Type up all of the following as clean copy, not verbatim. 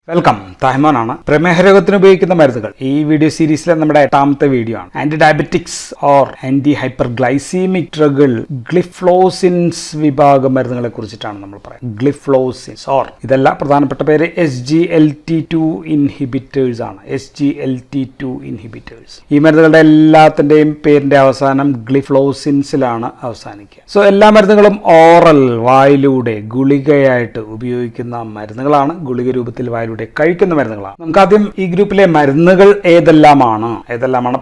Welcome. താഹിമാനാണ്. പ്രമേഹ രോഗത്തിന് ഉപയോഗിക്കുന്ന മരുന്നുകൾ ഈ വീഡിയോ സീരീസിലെ നമ്മുടെ 8ാമത്തെ വീഡിയോ ആണ്. ആന്റി ഡയബറ്റിക്സ് ഓർ ആന്റി ഹൈപ്പർഗ്ലൈസീമിക് ഡ്രഗുകൾ ഗ്ലിഫ്ലോസിൻസ് വിഭാഗം മരുന്നുകളെ കുറിച്ചിട്ടാണ് നമ്മൾ പറയുന്നത്. ഗ്ലിഫ്ലോസിൻസ് ഓർ ഇതല്ല, പ്രധാനപ്പെട്ട പേര് SGLT2 ഇൻഹിബിറ്റേഴ്സ് ആണ്. SGLT2 inhibitors. ഈ മരുന്നുകളുടെ എല്ലാത്തിന്റെയും പേരിന്റെ അവസാനം ഗ്ലിഫ്ലോസിൻസിലാണ് അവസാനിക്കുക. സോ എല്ലാ മരുന്നുകളും ഓറൽ, വായിലൂടെ ഗുളികയായിട്ട് ഉപയോഗിക്കുന്ന മരുന്നുകളാണ്. ഗുളിക രൂപത്തിൽ വായിലൂടെ കഴിക്കുന്ന മരുന്നുകളാണ്. നമുക്ക് ആദ്യം ഈ ഗ്രൂപ്പിലെ മരുന്നുകൾ ഏതെല്ലാമാണ്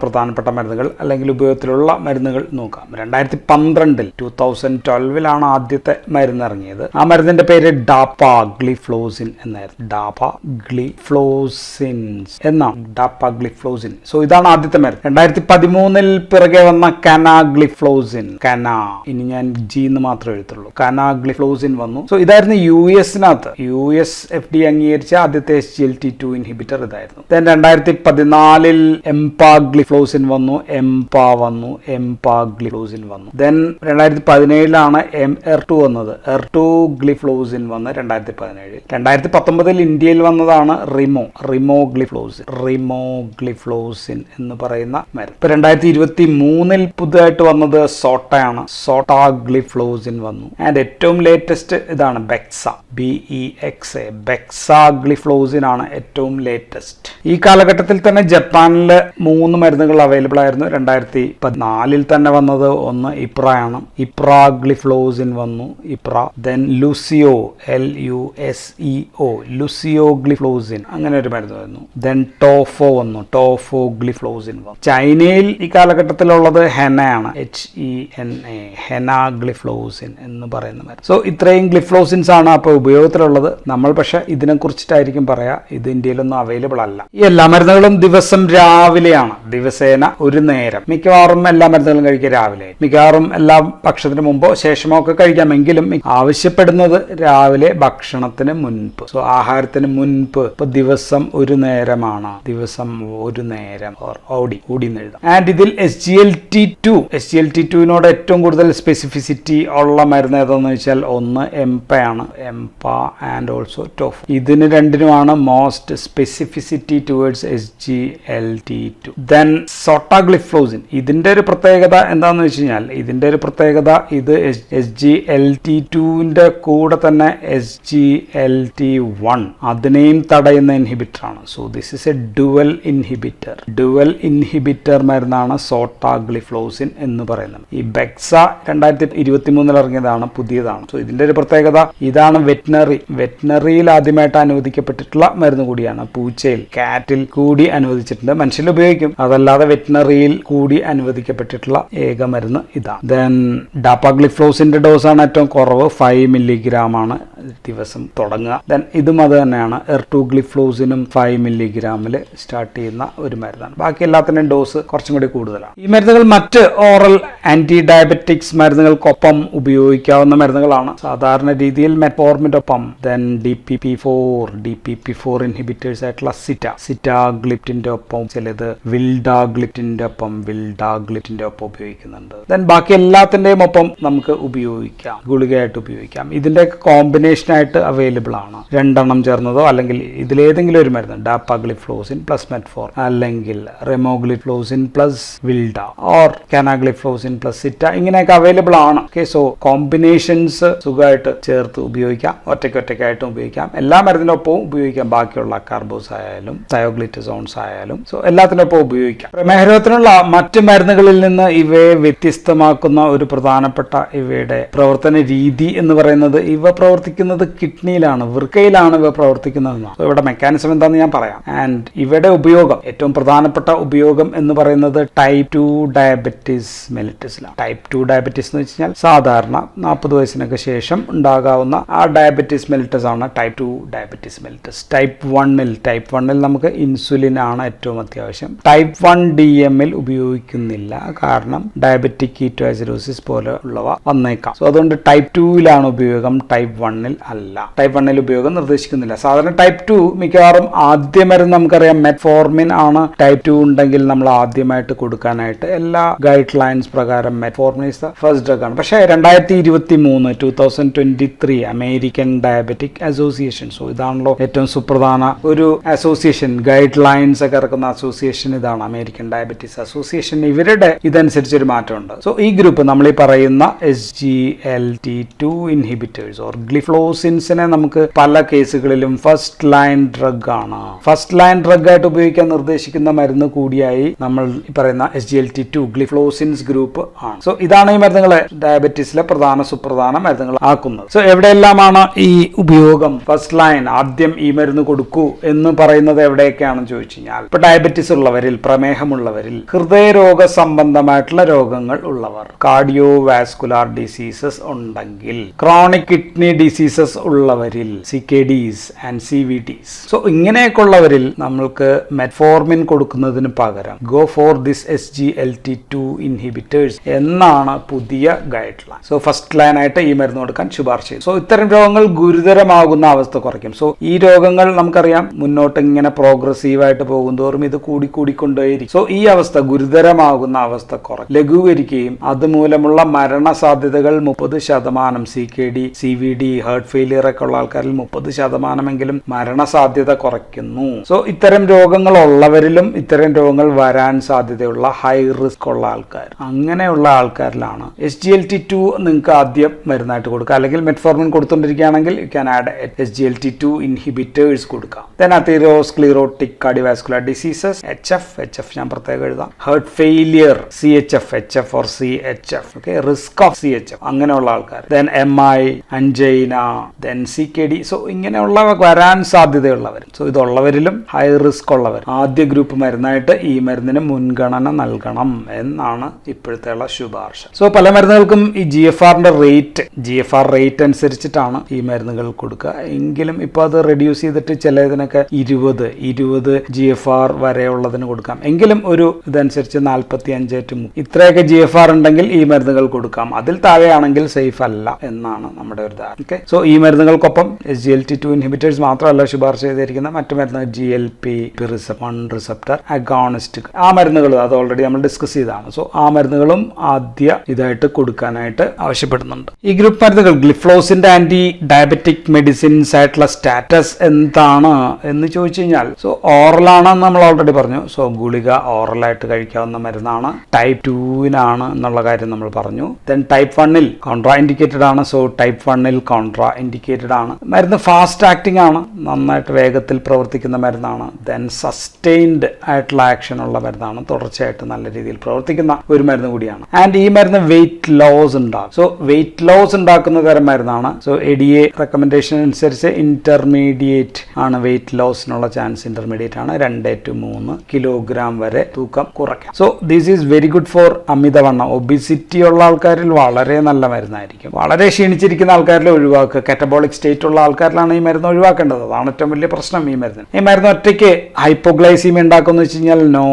പ്രധാനപ്പെട്ട മരുന്നുകൾ അല്ലെങ്കിൽ ഉപയോഗത്തിലുള്ള മരുന്നുകൾ നോക്കാം. 2012 ആദ്യത്തെ മരുന്ന് ഇറങ്ങിയത്. ആ മരുന്നിന്റെ പേര് ഡാപാഗ്ലിഫ്ലോസിൻ എന്നായിരുന്നു. ഡാപാഗ്ലിഫ്ലോസിൻസ് എന്നാണ്. ഡാപാഗ്ലിഫ്ലോസിൻ. സോ ഇതാണ് ആദ്യത്തെ മരുന്ന്. 2013 പിറകെ വന്ന കനാഗ്ലിഫ്ലോസിൻ. ഇനി ഞാൻ ജി എന്ന് മാത്രമേ എഴുത്തുള്ളൂ. കനാഗ്ലിഫ്ലോസിൻ വന്നു. സോ ഇതായിരുന്നു US FDA അംഗീകരിച്ച ആദ്യത്തെ SGLT2 ഇൻഹിബിറ്റർ ഇതായിരുന്നു. 2014 എംപാഗ്ലിഫ്ലോസിൻ വന്നു. എംപാഗ്ലിഫ്ലോസിൻ വന്നു. 2017 ER2 വന്നത്. ER2 ഗ്ലിഫ്ലോസിൻ വന്ന് 2017. 2019 ഇന്ത്യയിൽ വന്നതാണ് റിമോഗ്ലിഫ്ലോസിൻ എന്ന് പറയുന്ന മരുന്ന്. ഇപ്പൊ 2023 പുതുതായിട്ട് വന്നത് സോട്ടയാണ്. സോട്ടാഗ്ലിഫ്ലോസിൻ വന്നു. ആൻഡ് ഏറ്റവും ലേറ്റസ്റ്റ് ഇതാണ് ബെക്സാഗ്ലിഫ്ലോസിൻ ആണ് ഏറ്റവും ലേറ്റസ്റ്റ്. ഈ കാലഘട്ടത്തിൽ തന്നെ ജപ്പാനിൽ 3 മരുന്നുകൾ അവൈലബിൾ ആയിരുന്നു. 2014 തന്നെ വന്നത് ഒന്ന് ഇപ്രയാണ്. ഇപ്രാഗ്ലിഫ്ലോസിൻ വന്നു. ദെൻ ലുസിയോ ലുസിയോഗ്ലിഫ്ലോസിൻ അങ്ങനെ ഒരു മരുന്ന് വന്നു. ദെൻ ടോഫോ വന്നു. ടോഫോഗ്ലിഫ്ലോസിൻ വന്നു. ചൈനയിൽ ഈ കാലഘട്ടത്തിലുള്ളത് ഹെനയാണ്. HENA ഹെനാഗ്ലിഫ്ലോസിൻ എന്ന് പറയുന്ന മരുന്ന്. സോ ഇത്രയും ഗ്ലിഫ്ലോസിൻസ് ആണ് അപ്പോൾ ഉപയോഗത്തിലുള്ളത്. നമ്മൾ പക്ഷെ ഇതിനെ കുറിച്ചിട്ടായിരിക്കും പറയാ. ഇത് ഇന്ത്യയിലൊന്നും അവൈലബിൾ അല്ല. ഈ എല്ലാ മരുന്നുകളും ദിവസം രാവിലെയാണ്. ദിവസേന ഒരു നേരം. മിക്കവാറും എല്ലാ മരുന്നുകളും കഴിക്കുക രാവിലെ. മിക്കവാറും എല്ലാ ഭക്ഷണത്തിന് മുമ്പോ ശേഷമോ ഒക്കെ കഴിക്കാമെങ്കിലും ആവശ്യപ്പെടുന്നത് രാവിലെ ഭക്ഷണത്തിന് മുൻപ്. സോ ആഹാരത്തിന് മുൻപ്. ഇപ്പൊ ദിവസം ഒരു നേരമാണ്. ദിവസം ഒരു നേരം ഓടി എഴുതാം. ആൻഡ് ഇതിൽ SGLT2 ഏറ്റവും കൂടുതൽ സ്പെസിഫിസിറ്റി ഉള്ള മരുന്ന് ഏതാന്ന് വെച്ചാൽ ഒന്ന് എംപയാണ്. Empa and also tof. ഇതിന് രണ്ടിനുമാണ് most specificity towards SGLT2. Then sotagliflozin. ഇതിന്റെ ഒരു പ്രത്യേകത എന്താണെന്ന് വെച്ച് കഴിഞ്ഞാൽ ഇത് SGLT2ന്റെ കൂടെ തന്നെ SGLT1 അതിനെയും തടയുന്ന ഇൻഹിബിറ്റർ ആണ്. So this is A dual inhibitor മരുന്നാണ് സോട്ടാഗ്ലിഫ്ലോസിൻ എന്ന് പറയുന്നത്. ഈ ബെക്സ 2023 ഇറങ്ങിയതാണ്, പുതിയതാണ്. സോ ഇതിന്റെ ഒരു പ്രത്യേകത ഇതാണ്. വെറ്റിനറിയിൽ ആദ്യമായിട്ട് അനുവദിക്കപ്പെട്ടിട്ടുള്ള മരുന്ന് കൂടിയാണ്. പൂച്ചയിൽ, കാറ്റിൽ കൂടി അനുവദിച്ചിട്ടുണ്ട്. മനുഷ്യരിൽ ഉപയോഗിക്കും. അതല്ലാതെ വെറ്റിനറിയിൽ കൂടി അനുവദിക്കപ്പെട്ടിട്ടുള്ള ഏക മരുന്ന് ഇതാണ്. ദെൻ ഡാപാഗ്ലിഫ്ലോസിന്റെ ഡോസ് ആണ് ഏറ്റവും കുറവ്. 5 milligram ആണ് ദിവസം തുടങ്ങുക. ദെൻ ഇതും അത് തന്നെയാണ്. ER2 ഗ്ലിഫ്ലോസിനും 5 milligram സ്റ്റാർട്ട് ചെയ്യുന്ന ഒരു മരുന്നാണ്. ബാക്കി എല്ലാത്തിന്റെയും ഡോസ് കുറച്ചും കൂടി കൂടുതലാണ്. ഈ മരുന്നുകൾ മറ്റ് ഓറൽ ആന്റി ഡയബറ്റിക്സ് മരുന്നുകൾക്കൊപ്പം ഉപയോഗിക്കാവുന്ന മരുന്നുകളാണ്. സാധാരണ രീതിയിൽ മെറ്റ്ഫോർമിന്റെ ഒപ്പം ദെൻ DPP4 ഇൻഹിബിറ്റേഴ്സ് ആയിട്ടുള്ള സിറ്റാഗ്ലിപ്റ്റിന്റെ ഒപ്പം ചിലത് വിൽഡാഗ്ലിപ്റ്റിന്റെ ഒപ്പം ഉപയോഗിക്കുന്നുണ്ട്. ദെൻ ബാക്കി എല്ലാത്തിന്റെയും ഒപ്പം നമുക്ക് ഉപയോഗിക്കാം. ഗുളികയായിട്ട് ഉപയോഗിക്കാം. ഇതിന്റെ കോമ്പിനേഷൻ ആയിട്ട് അവൈലബിൾ ആണ്. 2 ചേർന്നതോ അല്ലെങ്കിൽ ഇതിലേതെങ്കിലും ഒരു മരുന്ന് ഡാപാഗ്ലിഫ്ലോസിൻ പ്ലസ് മെറ്റ്ഫോർ അല്ലെങ്കിൽ റെമോഗ്ലിഫ്ലോസിൻ പ്ലസ് വിൽഡ ഓർ കാനാഗ്ലിഫ്ലോസിൻ പ്ലസ് സിറ്റ ഇങ്ങനെയൊക്കെ അവൈലബിൾ ആണ്. ഓക്കെ. സോ കോമ്പിനേഷൻസ് സുഖമായിട്ട് ചേർത്ത് ഉപയോഗിക്കാം. ഒറ്റയ്ക്കായിട്ടും ഉപയോഗിക്കാം. എല്ലാ മരുന്നിനൊപ്പവും ഉപയോഗിക്കാം. ബാക്കിയുള്ള കാർബോസ് ആയാലും തയോഗ്ലിറ്റസോൺസ് ആയാലും സോ എല്ലാത്തിനൊപ്പം ഉപയോഗിക്കാം. പ്രമേഹരോഗത്തിനുള്ള മറ്റ് മരുന്നുകളിൽ നിന്ന് ഇവയെ വ്യത്യസ്തമാക്കുന്ന ഒരു പ്രധാനപ്പെട്ട ഇവയുടെ പ്രവർത്തന രീതി എന്ന് പറയുന്നത് ഇവ പ്രവർത്തിക്കുന്നത് കിഡ്നിയിലാണ്, വൃക്കയിലാണ് ഇവ പ്രവർത്തിക്കുന്നതെന്നാണ്. ഇവിടെ മെക്കാനിസം എന്താണെന്ന് ഞാൻ പറയാം. ആൻഡ് ഇവയുടെ ഉപയോഗം, ഏറ്റവും പ്രധാനപ്പെട്ട ഉപയോഗം എന്ന് പറയുന്നത് ടൈപ്പ് 2 ഡയബറ്റിസ് മെലിറ്റസിലാണ്. ടൈപ്പ് 2 ഡയബറ്റിസ് എന്ന് വെച്ച് കഴിഞ്ഞാൽ സാധാരണ 40 വയസ്സിനൊക്കെ ശേഷം ഉണ്ടാകാവുന്ന ആ ഡയബറ്റിസ് മെലിറ്റസ് ആണ് ടൈപ്പ് 2 ഡയബറ്റിസ് മെലിറ്റസ്. ടൈപ്പ് 1ൽ നമുക്ക് ഇൻസുലിൻ ആണ് ഏറ്റവും അത്യാവശ്യം. ടൈപ്പ് 1 DM ഉപയോഗിക്കുന്നില്ല. കാരണം ഡയബറ്റിക് കീറ്റോസിസ് പോലെ ഉള്ളവ വന്നേക്കാം. സോ അതുകൊണ്ട് ടൈപ്പ് 2 ഉപയോഗം, ടൈപ്പ് 1 അല്ല. ടൈപ്പ് 1 ഉപയോഗം നിർദ്ദേശിക്കുന്നില്ല. സാധാരണ ടൈപ്പ് 2 മിക്കവാറും ആദ്യ മരുന്ന് നമുക്കറിയാം മെറ്റ്ഫോർമിൻ ആണ്. ടൈപ്പ് 2 ഉണ്ടെങ്കിൽ നമ്മൾ ആദ്യമായിട്ട് കൊടുക്കാനായിട്ട് എല്ലാ ഗൈഡ് ലൈൻസ് പ്രകാരം metformin is the first drug ആണ്. പക്ഷേ 2023 അമേരിക്കൻ ഡയബറ്റിക് അസോസിയേഷൻ, സോ ഇതാണല്ലോ ഏറ്റവും സുപ്രധാന ഒരു അസോസിയേഷൻ, ഗൈഡ് ലൈൻസ് ഒക്കെ ഇറക്കുന്ന അസോസിയേഷൻ ഇതാണ്, അമേരിക്കൻ ഡയബറ്റീസ് അസോസിയേഷൻ. ഇവരുടെ ഇതനുസരിച്ചൊരു മാറ്റമുണ്ട്. സോ ഈ ഗ്രൂപ്പ് നമ്മൾ ഈ പറയുന്ന SGLT2 ഇൻഹിബിറ്റേഴ്സ് ഓർ ഗ്ലിഫ്ലോസിൻസിനെ നമുക്ക് പല കേസുകളിലും ഫസ്റ്റ് ലൈൻ ഡ്രഗ് ആണ്. ഫസ്റ്റ് ലൈൻ ഡ്രഗ് ആയിട്ട് ഉപയോഗിക്കാൻ നിർദ്ദേശിക്കുന്ന മരുന്ന് കൂടിയായി നമ്മൾ ഈ പറയുന്ന SGLT2 ഗ്ലിഫ്ലോസിൻസ് ഗ്രൂപ്പ് ആണ്. സോ ഇതാണ് ഈ മരുന്നുകളെ ഡയബറ്റീസിലെ സുപ്രധാന മരുന്നുകൾ ആക്കുന്നത്. സോ എവിടെയെല്ലാമാണ് ഈ ഉപയോഗം, ഫസ്റ്റ് ലൈൻ ആദ്യം ഈ മരുന്ന് കൊടുക്കൂ എന്ന് പറയുന്നത് എവിടെയൊക്കെയാണെന്ന് ചോദിച്ചു കഴിഞ്ഞാൽ, ഇപ്പൊ ഡയബറ്റീസ് ഉള്ളവരിൽ, പ്രമേഹമുള്ളവരിൽ, ഹൃദയരോഗ സംബന്ധമായിട്ടുള്ള രോഗങ്ങൾ ഉള്ളവർ, കാർഡിയോ വാസ്കുലാർ ഡിസീസസ് ഉണ്ടെങ്കിൽ, ക്രോണിക് കിഡ്നി ഡിസീസസ് ഉള്ളവരിൽ, CKDs ആൻഡ് CVDs. സോ ഇങ്ങനെയൊക്കെ ഉള്ളവരിൽ നമ്മൾക്ക് മെറ്റ്ഫോർമിൻ കൊടുക്കുന്നതിന് പകരം go for this SGLT2 inhibitors എന്നാണ് പുതിയ guide line. So first line ആയിട്ട് ഈ മരുന്ന് കൊടുക്കാൻ ശുപാർശ ചെയ്തു. സോ ഇത്തരം രോഗങ്ങൾ ഗുരുതരമാകുന്ന അവസ്ഥ കുറയ്ക്കും. സോ ഈ രോഗങ്ങൾ നമുക്കറിയാം മുന്നോട്ട് ഇങ്ങനെ പ്രോഗ്രസീവായിട്ട് പോകുന്തോറും ഇത് കൂടിക്കൊണ്ടേയിരിക്കും. സോ ഈ അവസ്ഥ, ഗുരുതരമാകുന്ന അവസ്ഥ ലഘൂകരിക്കുകയും അതുമൂലമുള്ള മരണസാധ്യതകൾ 30%, CKD, CVD, ഹാർട്ട് ഫെയിലിയർ ഒക്കെ ഉള്ള ആൾക്കാരിൽ 30% മരണസാധ്യത കുറയ്ക്കുന്നു. സോ ഇത്തരം രോഗങ്ങൾ ഉള്ളവരിലും ഇത്തരം രോഗങ്ങൾ വരാൻ സാധ്യതയുള്ള ഹൈ റിസ്ക് ഉള്ള ആൾക്കാർ, അങ്ങനെയുള്ള ആൾക്കാരിലാണ് SGLT2 നിങ്ങൾക്ക് ആദ്യം മരുന്നായിട്ട് കൊടുക്കുക. അല്ലെങ്കിൽ മെറ്റ്ഫോർമിൻ കൊടുത്തുകൊണ്ടിരിക്കുകയാണെങ്കിൽ you can add SGLT2 inhibitors കൊടുക്കാം. Then atherosclerotic cardiovascular diseases, HF ഞാൻ പ്രത്യേകം എഴുതാം, heart failure, HF or CHF, okay, risk of CHF അങ്ങനെയുള്ള ആൾക്കാർ, then MI, angina, then CKD. So ഇങ്ങനെയുള്ള വരാൻ സാധ്യതയുള്ളവർ, സോ ഇതുള്ളവരിലും ഹൈ റിസ്ക് ഉള്ളവർ ആദ്യ ഗ്രൂപ്പ് മരുന്നായിട്ട് ഈ മരുന്നിന് മുൻഗണന നൽകണം എന്നാണ് ഇപ്പോഴത്തെ ശുപാർശ. സോ പല മരുന്നുകൾക്കും ഈ GFR റേറ്റ് അനുസരിച്ചിട്ടാണ് ഈ മരുന്നുകൾ കൊടുക്കുക. എങ്കിലും ഇപ്പൊ അത് റെഡ്യൂസ് ചെയ്തിട്ട് ചിലതിനൊക്കെ 20 GFR വരെയുള്ളതിന് കൊടുക്കാം. എങ്കിലും ഒരു ഇതനുസരിച്ച് 45 to 30 ഇത്രയൊക്കെ GFR ഉണ്ടെങ്കിൽ ഈ മരുന്നുകൾ കൊടുക്കാം. അതിൽ താഴെയാണെങ്കിൽ സേഫ് അല്ല എന്നാണ് നമ്മുടെ ഒരു ധാരണ. ഓക്കെ, സോ ഈ മരുന്നുകൾക്കൊപ്പം SGLT2 ഇൻഹിബിറ്റേഴ്സ് മാത്രമല്ല ശുപാർശ ചെയ്തിരിക്കുന്ന മറ്റു മരുന്നുകൾ GLP-1 റിസപ്റ്റർ അഗോണിസ്റ്റ്, ആ മരുന്നുകൾ അത് ഓൾറെഡി നമ്മൾ ഡിസ്കസ് ചെയ്തതാണ്. സോ ആ മരുന്നുകളും ആദ്യ ഇതായിട്ട് കൊടുക്കാനായിട്ട് ആവശ്യപ്പെടുന്നുണ്ട്. ഈ ഗ്രൂപ്പ് മരുന്നുകൾ ഗ്ലിഫ്ലോസിന്റെ ആന്റി ഡയബറ്റിക് മെഡിസിൻസ് ആയിട്ടുള്ള സ്റ്റാറ്റസ് എന്താണ് എന്ന് ചോദിച്ചു കഴിഞ്ഞാൽ, സോ ഓറലാണെന്ന് നമ്മൾ ഓൾറെഡി പറഞ്ഞു. സോ ഗുളിക ഓറലായിട്ട് കഴിക്കാവുന്ന മരുന്നാണ്. ടൈപ്പ് 2 എന്നുള്ള കാര്യം നമ്മൾ പറഞ്ഞു. ദെൻ ടൈപ്പ് 1 കോൺട്രാ ഇൻഡിക്കേറ്റഡ് ആണ്. സോ ടൈപ്പ് 1 കോൺട്രാ ഇൻഡിക്കേറ്റഡ് ആണ്. മരുന്ന് ഫാസ്റ്റ് ആക്ടിംഗ് ആണ്, നന്നായിട്ട് വേഗത്തിൽ പ്രവർത്തിക്കുന്ന മരുന്നാണ്. ദെൻ സസ്റ്റെയിൻഡ് ആയിട്ടുള്ള ആക്ഷൻ ഉള്ള മരുന്നാണ്, തുടർച്ചയായിട്ട് നല്ല രീതിയിൽ പ്രവർത്തിക്കുന്ന ഒരു മരുന്ന് കൂടിയാണ്. ആൻഡ് ഈ മരുന്ന് വെയിറ്റ് ലോസ് ഉണ്ടാകും. സോ വെയിറ്റ് ലോസ് ഉണ്ടാക്കുന്ന തരം മരുന്നാണ്. സോ FDA റെക്കമെൻഡേഷൻ അനുസരിച്ച് ഇന്റർമീഡിയറ്റ് ആണ്, വെയിറ്റ് ലോസിനുള്ള ചാൻസ് ഇന്റർമീഡിയറ്റ് ആണ്. 2 to 3 കിലോഗ്രാം വരെ തൂക്കം കുറയ്ക്കാം. So this is very good for അമിതവണ്ണം, ഒബിസിറ്റി ഉള്ള ആൾക്കാരിൽ വളരെ നല്ല മരുന്നായിരിക്കും. വളരെ ക്ഷീണിച്ചിരിക്കുന്ന ആൾക്കാരിൽ ഒഴിവാക്കുക. കാറ്റബോളിക് സ്റ്റേറ്റ് ഉള്ള ആൾക്കാരിലാണ് ഈ മരുന്ന് ഒഴിവാക്കേണ്ടത്. അതാണ് ഏറ്റവും വലിയ പ്രശ്നം ഈ മരുന്ന്. ഈ മരുന്ന് ഒറ്റയ്ക്ക് ഹൈപ്പോഗ്ലൈസീമിയ ഉണ്ടാക്കുമെന്ന് വെച്ച് കഴിഞ്ഞാൽ നോ,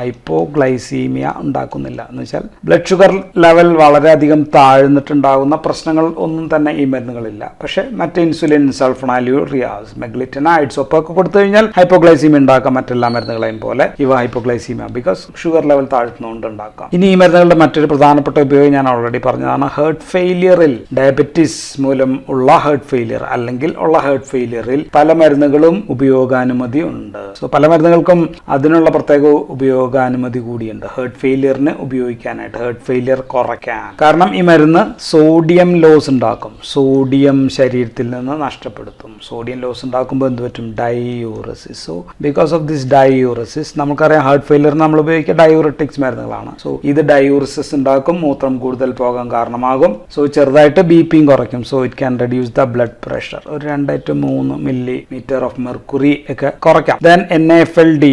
ഹൈപ്പോഗ്ലൈസീമിയ ഉണ്ടാക്കുന്നില്ല. എന്ന് വെച്ചാൽ ബ്ലഡ് ഷുഗർ ലെവൽ വളരെയധികം താഴ്ന്നിട്ടുണ്ടാകുന്ന പ്രശ്നങ്ങൾ ഒന്നും തന്നെ ഈ മരുന്നുകളില്ല. പക്ഷെ മറ്റ് ഇൻസുലിൻ, സൾഫോണാലുറിയാസ്, മെഗ്ലിറ്റനൈഡ്സ് ഒക്കെ കൊടുത്തു കഴിഞ്ഞാൽ ഹൈപ്പോഗ്ലൈസീമിയ ഉണ്ടാക്കാം. മറ്റെല്ലാ മരുന്നുകളെയും പോലെ ഇവ ഹൈപ്പോഗ്ലൈസീമിയ ബിക്കോസ് ഷുഗർ ലെവൽ താഴ്ത്തുന്നതുകൊണ്ട് ഉണ്ടാക്കാം. ഇനി ഈ മരുന്നുകളുടെ മറ്റൊരു പ്രധാനപ്പെട്ട ഉപയോഗം ഞാൻ ഓൾറെഡി പറഞ്ഞതാണ്. ഹാർട്ട് ഫെയിലിയറിൽ, ഡയബറ്റിസ് മൂലം ഉള്ള ഹാർട്ട് ഫെയിലിയർ അല്ലെങ്കിൽ ഉള്ള ഹാർട്ട് ഫെയിലിയറിൽ പല മരുന്നുകളും ഉപയോഗാനുമതി ഉണ്ട്. സോ പല മരുന്നുകൾക്കും അതിനുള്ള പ്രത്യേക ഉപയോഗാനുമതി കൂടിയുണ്ട് ഹാർട്ട് ഫെയിലിയറിന് ഉപയോഗിക്കാനായിട്ട്, ഹാർട്ട് ഫെയിലിയർ കുറയ്ക്കാൻ. കാരണം ഈ മരുന്ന് സോഡിയം ലോസ് ഉണ്ടാക്കും, സോഡിയം ശരീരത്തിൽ നിന്ന് നഷ്ടപ്പെടുത്തും. സോഡിയം ലോസ് ഉണ്ടാക്കുമ്പോൾ എന്ത് പറ്റും? Diuresis. So because of this diuresis, നമുക്കറിയാം ഹാർട്ട് ഫെയിലിയറിന് നമ്മൾ ഉപയോഗിക്കുക ഡയൂററ്റിക്സ് മരുന്നുകളാണ്. സോ ഇത് ഡയൂറസിസ് ഉണ്ടാക്കും, മൂത്രം കൂടുതൽ പോകാൻ കാരണമാകും. സോ ചെറുതായിട്ട് ബിപിയും കുറയ്ക്കും. So it can reduce the blood pressure, ഒരു 2 to 3 millimeter ഓഫ് മെർക്കുറി ഒക്കെ കുറയ്ക്കാം. ദെൻ NAFLD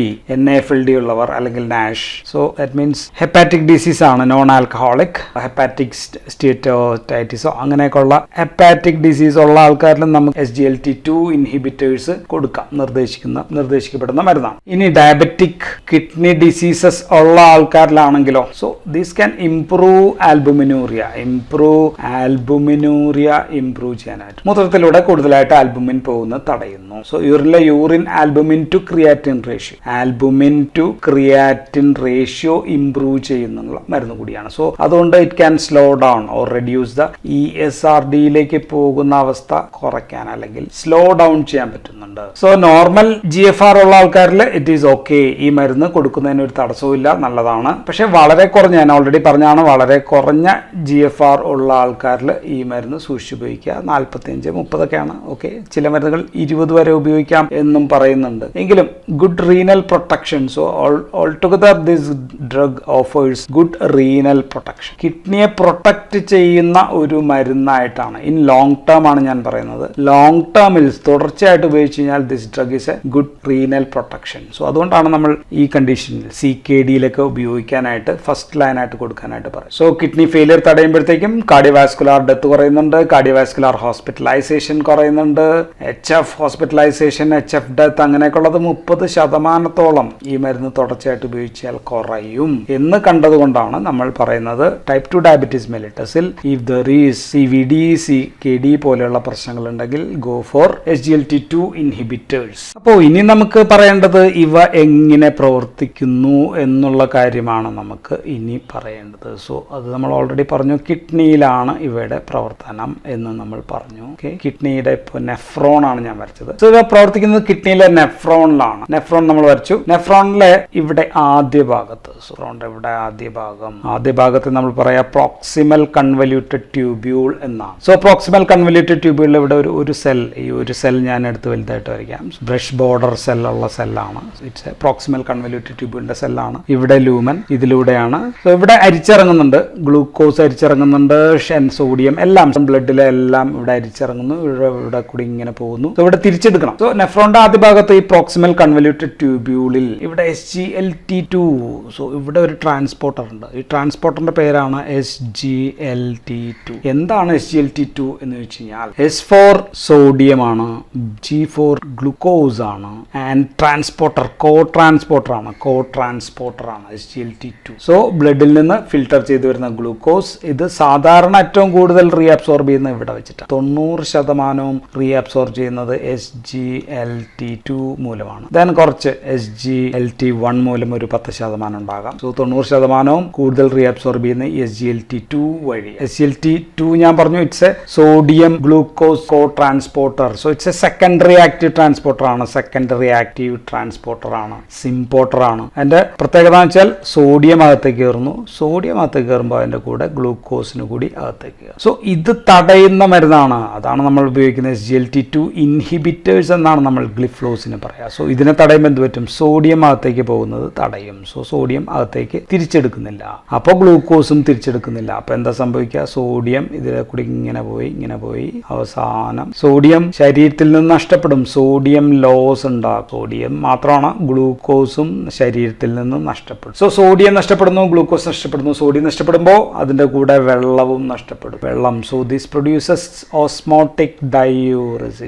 ഉള്ളവർ അല്ലെങ്കിൽ NASH, so that means hepatic disease ആണ്, നോൺ ആൽക്കഹോളിക് ഹെപ്പാറ്റിക് സ്റ്റേറ്റോടൈറ്റിസോ അങ്ങനെയൊക്കെയുള്ള ഹെപ്പാറ്റിക് ഡിസീസ് ഉള്ള ആൾക്കാരിലും നമുക്ക് SGLT2 ഇൻഹിബിറ്റേഴ്സ് കൊടുക്കാം, നിർദ്ദേശിക്കപ്പെടുന്ന മരുന്നാണ്. ഇനി ഡയബറ്റിക് കിഡ്നി ഡിസീസസ് ഉള്ള ആൾക്കാരിലാണെങ്കിലോ, so these can improve albuminuria improve ചെയ്യാനായിട്ട് മൂത്രത്തിലൂടെ കൂടുതലായിട്ട് ആൽബുമിൻ പോകുന്നത് തടയുന്നു. So urine albumin to creatinine ratio improve ചെയ്യുന്നുള്ള മരുന്ന് കൂടിയാണ്. സോ അതുകൊണ്ട് it can slow down or reduce the ESRDയിലേക്ക് പോകുന്ന അവസ്ഥ കുറയ്ക്കാൻ അല്ലെങ്കിൽ സ്ലോ സ്ലോ ഡൗൺ ചെയ്യാൻ പറ്റുന്നുണ്ട്. സോ നോർമൽ GFR ഉള്ള ആൾക്കാരിൽ ഇറ്റ് ഈസ് ഓക്കെ, ഈ മരുന്ന് കൊടുക്കുന്നതിന് ഒരു തടസ്സവും നല്ലതാണ്. പക്ഷെ വളരെ കുറഞ്ഞ, ഞാൻ ഓൾറെഡി പറഞ്ഞാണ്, വളരെ കുറഞ്ഞ GFR ഉള്ള ആൾക്കാരിൽ ഈ മരുന്ന് സൂക്ഷിച്ച് ഉപയോഗിക്കുക. 45-30 ഓക്കെ. ചില മരുന്നുകൾ 20 വരെ ഉപയോഗിക്കാം എന്നും പറയുന്നുണ്ട്. എങ്കിലും good renal protection. So all together this drug offers good renal protection. കിഡ്നിയെ പ്രൊട്ടക്ട് ചെയ്യുന്ന ഒരു മരുന്നായിട്ടാണ്, ഇൻ ലോങ് ടേം ആണ് ഞാൻ പറയുന്നത്. ലോങ് ടേമിൽ തുടർച്ചയായിട്ട് ഉപയോഗിച്ച് കഴിഞ്ഞാൽ this drug is A good renal protection. So അതുകൊണ്ടാണ് നമ്മൾ ഈ കണ്ടീഷനിൽ CKD-യിലൊക്കെ ഉപയോഗിക്കാനായിട്ട് ഫസ്റ്റ് ലൈനായിട്ട് കൊടുക്കാനായിട്ട് പറയും. സോ കിഡ്നി ഫെയിലിയർ തടയുമ്പോഴത്തേക്കും കാർഡിയോവാസ്കുലാർ ഡെത്ത് കുറയുന്നുണ്ട്, കാർഡിയോവാസ്കുലാർ ഹോസ്പിറ്റലൈസേഷൻ കുറയുന്നുണ്ട്, HF ഹോസ്പിറ്റലൈസേഷൻ, HF ഡെത്ത് അങ്ങനെയൊക്കെയുള്ളത് 30% ഈ മരുന്ന് തുടർച്ചയായിട്ട് ഉപയോഗിച്ചാൽ കുറയും എന്ന് കണ്ടതുകൊണ്ടാണ് നമ്മൾ പറയുന്നത് ടൈപ്പ് 2 ഡയബറ്റീസ് മെലിറ്റസിൽ if there is CVD, CKD പോലെയുള്ള പ്രശ്നങ്ങൾ ഉണ്ടെങ്കിൽ ഗോ ഫോർ SGLT2 ഇൻഹിബിറ്റേഴ്സ്. അപ്പോൾ ഇനി നമുക്ക് പറയേണ്ടത് ഇവ എങ്ങനെ പ്രവർത്തിക്കുന്നു എന്നുള്ള കാര്യമാണ് നമുക്ക് ഇനി പറയേണ്ടത്. സോ അത് നമ്മൾ ഓൾറെഡി പറഞ്ഞു, കിഡ്നിയിലാണ് ഇവയുടെ പ്രവർത്തനം എന്ന് നമ്മൾ പറഞ്ഞു. ഓക്കെ, കിഡ്നിയുടെ ഇപ്പോൾ നെഫ്രോൺ ആണ് ഞാൻ വരച്ചത്. സോ ഇവ പ്രവർത്തിക്കുന്നത് കിഡ്നിയിലെ നെഫ്രോണിലാണ്. നെഫ്രോൺ നമ്മൾ വരച്ചു. നെഫ്രോണിലെ ഇവിടെ ആദ്യ ഭാഗത്ത്, ഇവിടെ ആദ്യ ഭാഗത്ത് നമ്മൾ പറയാം പ്രോക്സിമൽ കൺവല്യൂട്ടഡ് ട്യൂബ്യൂൾ എന്നാണ്. സോ പ്രോക്സിമൽ കൺവല്യൂട്ടഡ് ട്യൂബ്യൂളിൽ ഇവിടെ ഒരു സെൽ, ഈ ഒരു സെൽ ഞാൻ എടുത്ത് വലുതായിട്ട് വരയ്ക്കാം. ബ്രഷ് ബോർഡർ സെൽ ഉള്ള സെല്ലാണ്. ഇറ്റ്സ് എ പ്രോക്സിമൽ കൺവല്യൂട്ടഡ് ട്യൂബ്യൂളിന്റെ സെല്ലാണ്. ഇവിടെ ലൂമൻ, ഇതിലൂടെയാണ്. സോ ഇവിടെ അരിച്ചിറങ്ങുന്നുണ്ട്, ഗ്ലൂക്കോസ് അരിച്ചിറങ്ങുന്നുണ്ട്, സോഡിയം എല്ലാം ബ്ലഡിലെ എല്ലാം ഇവിടെ അരിച്ചിറങ്ങുന്നു. ഇവിടെ കൂടി ഇങ്ങനെ പോകുന്നു. സോ ഇവിടെ തിരിച്ചെടുക്കണം. സോ നെഫ്രോണിന്റെ ആദ്യ ഭാഗത്ത് ഈ പ്രോക്സിമൽ കൺവല്യൂട്ടഡ് ട്യൂബ്യൂളിൽ ഇവിടെ SGLT2. സോ ഇവിടെ ഒരു ട്രാൻസ്പോർട്ടർ ഉണ്ട്. ഈ ട്രാൻസ്പോർട്ടറിന്റെ പേരാണ് SGLT2. എന്താണ് SGLT2 എന്ന് വെച്ച് കഴിഞ്ഞാൽ S ഫോർ സോഡിയം ആണ്, G ഫോർ ഗ്ലൂക്കോസ് ആണ്, ആൻഡ് ട്രാൻസ്പോർട്ടർ കോ ട്രാൻസ്പോർട്ടർ ആണ് SGLT2. സോ ബ്ലഡിൽ നിന്ന് ഫിൽട്ടർ ചെയ്ത് വരുന്ന ഗ്ലൂക്കോസ് ഇത് സാധാരണ ഏറ്റവും കൂടുതൽ റീഅബ്സോർബ് ചെയ്യുന്ന ഇവിടെ വെച്ചിട്ട് 90% റീഅബ്സോർബ് ചെയ്യുന്നത് SGLT2 മൂലമാണ്. ദെൻ കുറച്ച് SGLT1 മൂലം ഒരു 10% ഉണ്ടാകാം. സോ 90% കൂടുതൽ റീഅബ്സോർബ് ചെയ്യുന്ന SGLT2 വഴി. SGLT2 ഞാൻ പറഞ്ഞു it's A sodium glucose co transporter. So it's A secondary active transporter ആണ്, സിംപോർട്ടർ ആണ്. അതിന്റെ പ്രത്യേകത എന്ന് വെച്ചാൽ സോഡിയം അകത്തേക്ക് കയറുന്നു. സോഡിയം അകത്തേക്ക് കയറുമ്പോൾ അതിന്റെ കൂടെ ഗ്ലൂക്കോസിന് കൂടി അകത്തേക്ക് കയറും. സോ ഇത് തടയുന്ന മരുന്നാണ്. അതാണ് നമ്മൾ ഉപയോഗിക്കുന്ന SGLT2 ഇൻഹിബിറ്റേഴ്സ് എന്നാണ് നമ്മൾ ഗ്ലിഫ്ലോസിന് പറയാം. സോ ഇതിനെ തടയുമ്പോൾ എന്ത് പറ്റും? സോഡിയം അകത്തേക്ക് പോകുന്നത് തടയും. സോ സോഡിയം അകത്തേക്ക് തിരിച്ചെടുക്കുന്നില്ല, അപ്പോൾ ഗ്ലൂക്കോസും തിരിച്ചെടുക്കുന്നില്ല. അപ്പൊ എന്താ സംഭവിക്കുക? സോഡിയം ഇതിലെ കൂടി ഇങ്ങനെ പോയി അവസാനം സോഡിയം ശരീരത്തിൽ നിന്ന് നഷ്ടപ്പെടും. സോഡിയം ലോസ് ഉണ്ടാകും. സോഡിയം മാത്രമാണ്, ഗ്ലൂക്കോസും ശരീരത്തിൽ നിന്ന് നഷ്ടപ്പെടും. സോ സോഡിയം നഷ്ടപ്പെടുന്നു, ഗ്ലൂക്കോസ് നഷ്ടപ്പെടുന്നു. സോഡിയം നഷ്ടപ്പെടുമ്പോൾ അതിന്റെ കൂടെ വെള്ളവും നഷ്ടപ്പെടും. So this produces osmotic